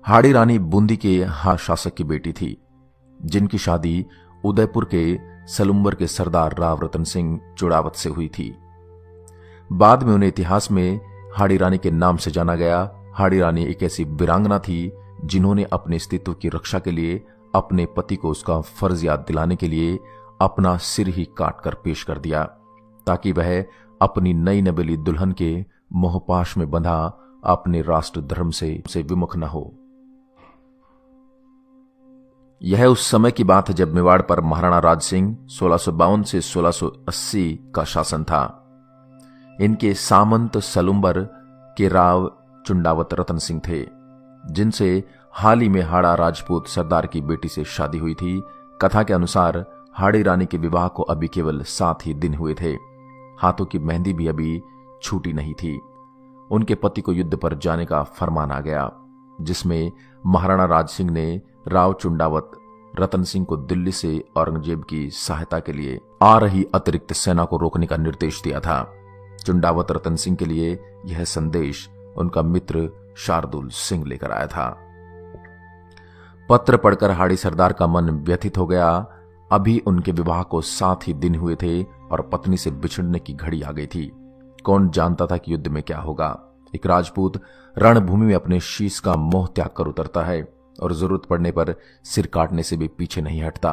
हाड़ी रानी बूंदी के शासक की बेटी थी, जिनकी शादी उदयपुर के सलुम्बर के सरदार राव रतन सिंह चुड़ावत से हुई थी। बाद में उन्हें इतिहास में हाड़ी रानी के नाम से जाना गया। हाड़ी रानी एक ऐसी वीरांगना थी जिन्होंने अपने अस्तित्व की रक्षा के लिए अपने पति को उसका फर्ज याद दिलाने के लिए अपना सिर ही काट कर पेश कर दिया, ताकि वह अपनी नई नवेली दुल्हन के मोहपाश में बंधा अपने राष्ट्र धर्म से विमुख न हो। यह उस समय की बात है जब मेवाड़ पर महाराणा राज सिंह 1652 से 1680 का शासन था। इनके सामंत सलुम्बर के राव चुंडावत रतन सिंह थे, जिनसे हाल ही में हाड़ा राजपूत सरदार की बेटी से शादी हुई थी। कथा के अनुसार हाड़ी रानी के विवाह को अभी केवल 7 ही दिन हुए थे। हाथों की मेहंदी भी अभी छूटी नहीं थी। उनके पति को युद्ध पर जाने का फरमान आ गया, जिसमें महाराणा राज सिंह ने राव चुंडावत रतन सिंह को दिल्ली से औरंगजेब की सहायता के लिए आ रही अतिरिक्त सेना को रोकने का निर्देश दिया था। चुंडावत रतन सिंह के लिए यह संदेश उनका मित्र शार्दुल सिंह लेकर आया था। पत्र पढ़कर हाड़ी सरदार का मन व्यथित हो गया। अभी उनके विवाह को 7 ही दिन हुए थे और पत्नी से बिछड़ने की घड़ी आ गई थी। कौन जानता था कि युद्ध में क्या होगा। एक राजपूत रणभूमि में अपने शीश का मोह त्याग कर उतरता है और जरूरत पड़ने पर सिर काटने से भी पीछे नहीं हटता।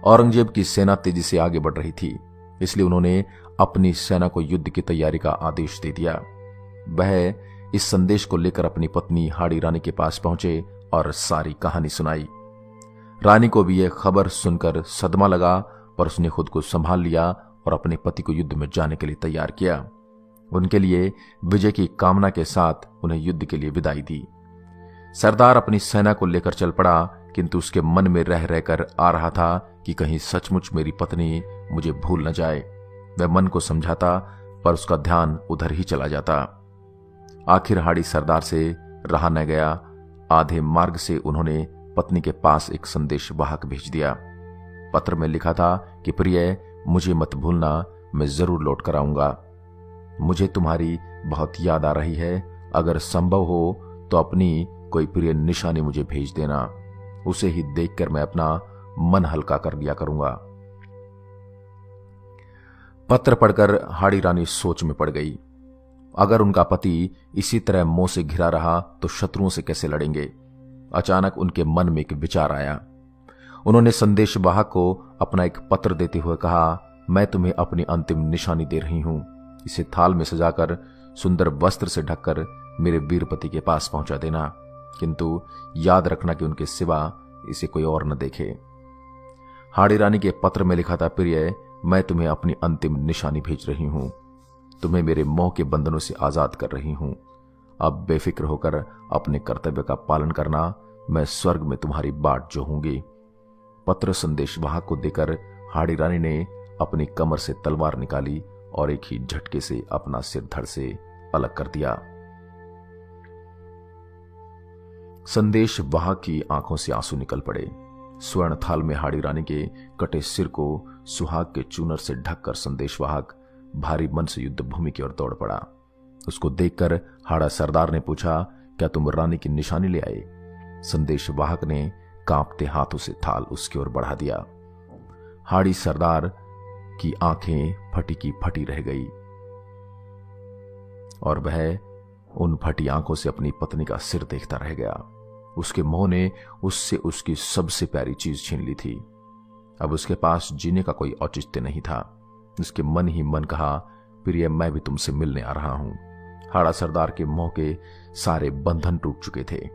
औरंगजेब की सेना तेजी से आगे बढ़ रही थी, इसलिए उन्होंने अपनी सेना को युद्ध की तैयारी का आदेश दे दिया। वह इस संदेश को लेकर अपनी पत्नी हाड़ी रानी के पास पहुंचे और सारी कहानी सुनाई। रानी को भी यह खबर सुनकर सदमा लगा, पर उसने खुद को संभाल लिया और अपने पति को युद्ध में जाने के लिए तैयार किया। उनके लिए विजय की कामना के साथ उन्हें युद्ध के लिए विदाई दी। सरदार अपनी सेना को लेकर चल पड़ा, किंतु उसके मन में रह रहकर आ रहा था कि कहीं सचमुच मेरी पत्नी मुझे भूल न जाए। वह मन को समझाता, पर उसका ध्यान उधर ही चला जाता। आखिर हाड़ी सरदार से रहा न गया। आधे मार्ग से उन्होंने पत्नी के पास एक संदेश वाहक भेज दिया। पत्र में लिखा था कि प्रिय, मुझे मत भूलना, मैं जरूर लौट कर आऊंगा। मुझे तुम्हारी बहुत याद आ रही है। अगर संभव हो तो अपनी कोई प्रिय निशानी मुझे भेज देना। उसे ही देखकर मैं अपना मन हल्का कर लिया करूंगा। पत्र पढ़कर हाड़ी रानी सोच में पड़ गई। अगर उनका पति इसी तरह मोह से घिरा रहा तो शत्रुओं से कैसे लड़ेंगे। अचानक उनके मन में एक विचार आया। उन्होंने संदेशवाहक को अपना एक पत्र देते हुए कहा, मैं तुम्हें अपनी अंतिम निशानी दे रही हूं। इसे थाल में सजाकर सुंदर वस्त्र से ढककर मेरे वीर पति के पास पहुंचा देना, किंतु याद रखना कि उनके सिवा इसे कोई और न देखे। हाड़ी रानी के पत्र में लिखा था, प्रिय, मैं तुम्हें अपनी अंतिम निशानी भेज रही हूं। तुम्हें मेरे मोह के बंधनों से आजाद कर रही हूं। अब बेफिक्र होकर अपने कर्तव्य का पालन करना। मैं स्वर्ग में तुम्हारी बाट जोहूंगी। पत्र संदेशवाहक को देकर हाड़ी रानी ने अपनी कमर से तलवार निकाली और एक ही झटके से अपना सिर धड़ से अलग कर दिया। संदेशवाहक की आंखों से आंसू निकल पड़े। स्वर्ण थाल में हाड़ी रानी के कटे सिर को सुहाग के चूनर से ढककर संदेशवाहक भारी मन से युद्ध भूमि की ओर दौड़ पड़ा। उसको देखकर हाड़ा सरदार ने पूछा, क्या तुम रानी की निशानी ले आए? संदेशवाहक ने कांपते हाथों से थाल उसकी ओर बढ़ा दिया। हाड़ी सरदार की आंखें फटी की फटी रह गई और वह उन फटी आंखों से अपनी पत्नी का सिर देखता रह गया। उसके मोह ने उससे उसकी सबसे प्यारी चीज छीन ली थी। अब उसके पास जीने का कोई औचित्य नहीं था। उसके मन ही मन कहा, प्रिय, मैं भी तुमसे मिलने आ रहा हूं। हाड़ा सरदार के मोह के सारे बंधन टूट चुके थे।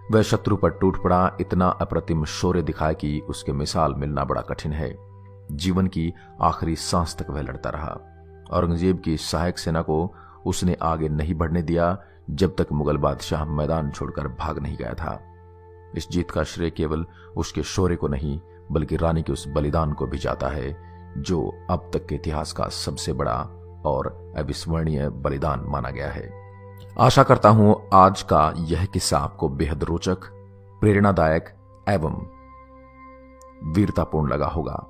वह शत्रु पर टूट पड़ा। इतना अप्रतिम शौर्य दिखाया कि उसके मिसाल मिलना बड़ा कठिन है। जीवन की आखिरी सांस तक वह लड़ता रहा। औरंगजेब की सहायक सेना को उसने आगे नहीं बढ़ने दिया जब तक मुगल बादशाह मैदान छोड़कर भाग नहीं गया था। इस जीत का श्रेय केवल उसके शौर्य को नहीं, बल्कि रानी के उस बलिदान को भी जाता है, जो अब तक के इतिहास का सबसे बड़ा और अविस्मरणीय बलिदान माना गया है। आशा करता हूं आज का यह किस्सा आपको बेहद रोचक, प्रेरणादायक एवं वीरतापूर्ण लगा होगा।